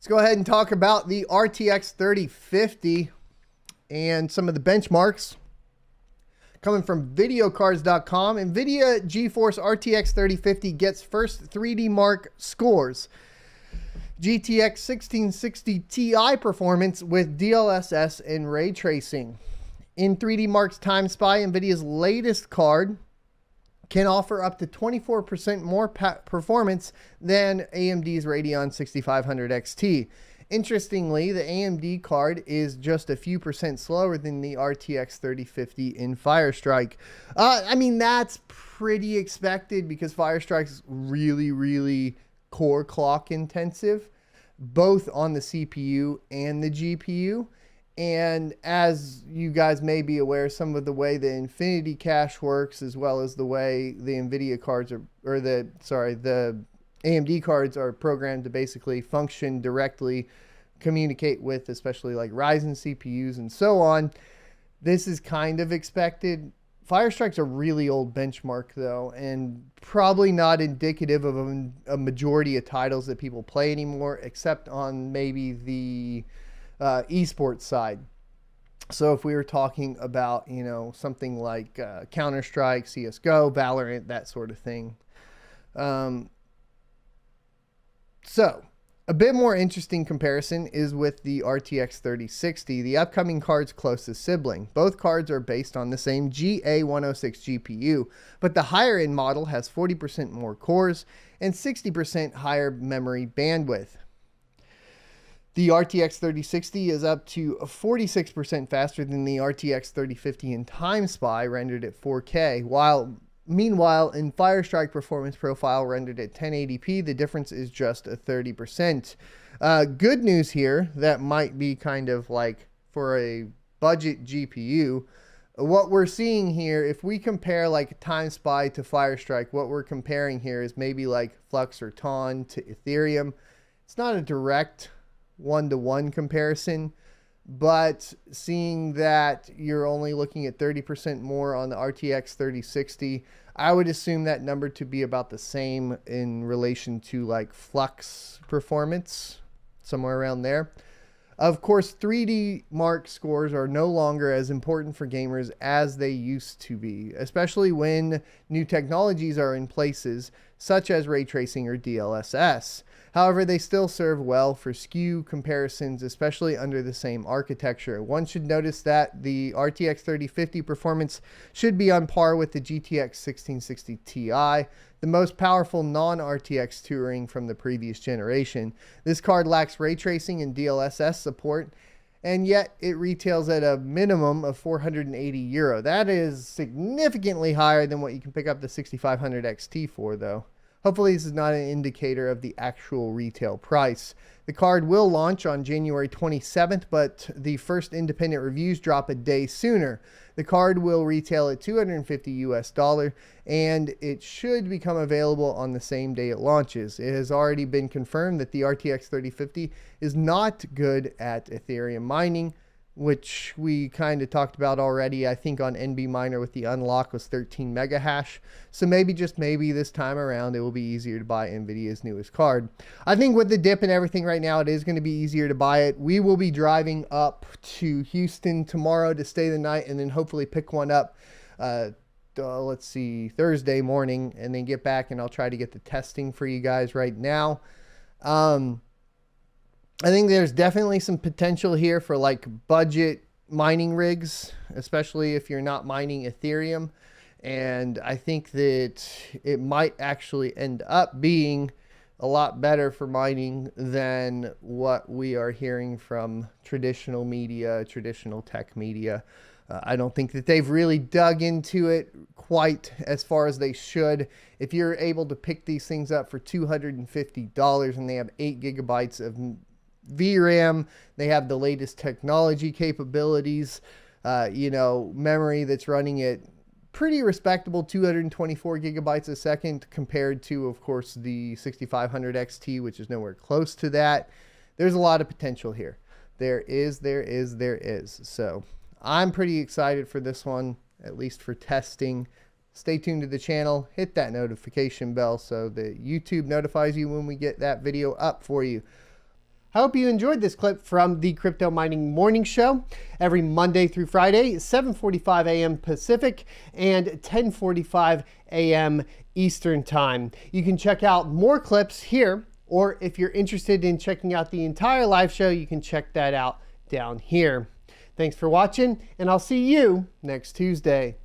Let's go ahead and talk about the RTX 3050 and some of the benchmarks coming from videocards.com. NVIDIA GeForce RTX 3050 gets first 3D Mark scores. GTX 1660 Ti performance with DLSS and ray tracing. In 3D Mark's Time Spy, NVIDIA's latest card can offer up to 24% more performance than AMD's Radeon 6500 XT. Interestingly, the AMD card is just a few percent slower than the RTX 3050 in Firestrike. I mean, that's pretty expected because Firestrike's really core clock intensive, both on the CPU and the GPU. And as you guys may be aware, some of the way the Infinity Cache works, as well as the way the NVIDIA cards are, the AMD cards are programmed to basically function directly, communicate with, especially like Ryzen CPUs and so on. This is kind of expected. Firestrike's a really old benchmark though, and probably not indicative of a majority of titles that people play anymore, except on maybe the esports side. So if we were talking about, you know, something like Counter-Strike, CSGO, Valorant, that sort of thing. So a bit more interesting comparison is with the RTX 3060, the upcoming card's closest sibling. Both cards are based on the same GA106 GPU, but the higher end model has 40% more cores and 60% higher memory bandwidth. The RTX 3060 is up to 46% faster than the RTX 3050 in Time Spy, rendered at 4K, meanwhile in Firestrike performance profile rendered at 1080p, the difference is just 30%. Good news here, that might be kind of like for a budget GPU. What we're seeing here, if we compare like Time Spy to Firestrike, what we're comparing here is maybe like Flux or Ton to Ethereum. It's not a direct one-to-one comparison, but seeing that you're only looking at 30% more on the RTX 3060, I would assume that number to be about the same in relation to like Flux performance, somewhere around there. Of course, 3D Mark scores are no longer as important for gamers as they used to be, especially when new technologies are in places such as ray tracing or DLSS. However, they still serve well for SKU comparisons, especially under the same architecture. One should notice that the RTX 3050 performance should be on par with the GTX 1660 Ti, the most powerful non-RTX Turing from the previous generation. This card lacks ray tracing and DLSS support, and yet it retails at a minimum of €480. That is significantly higher than what you can pick up the 6500 XT for, though. Hopefully this is not an indicator of the actual retail price. The card will launch on January 27th, but the first independent reviews drop a day sooner. The card will retail at $250 and it should become available on the same day it launches. It has already been confirmed that the RTX 3050 is not good at Ethereum mining, which we kind of talked about already. I think on NB Miner with the unlock was 13 mega hash. So maybe, just maybe this time around, it will be easier to buy NVIDIA's newest card. I think with the dip and everything right now, it is going to be easier to buy it. We will be driving up to Houston tomorrow to stay the night and then hopefully pick one up, let's see, Thursday morning, and then get back, and I'll try to get the testing for you guys right now. I think there's definitely some potential here for like budget mining rigs, especially if you're not mining Ethereum. And I think that it might actually end up being a lot better for mining than what we are hearing from traditional media, traditional tech media. I don't think that they've really dug into it quite as far as they should. If you're able to pick these things up for $250 and they have 8 gigabytes of VRAM, they have the latest technology capabilities, memory that's running at pretty respectable 224 gigabytes a second compared to, of course, the 6500 XT, which is nowhere close to that. There's a lot of potential here. There is. So I'm pretty excited for this one, at least for testing. Stay tuned to the channel, hit that notification bell so that YouTube notifies you when we get that video up for you. I hope you enjoyed this clip from the Crypto Mining Morning Show every Monday through Friday, 7:45 a.m. Pacific and 10:45 a.m. Eastern Time. You can check out more clips here, or if you're interested in checking out the entire live show, you can check that out down here. Thanks for watching, and I'll see you next Tuesday.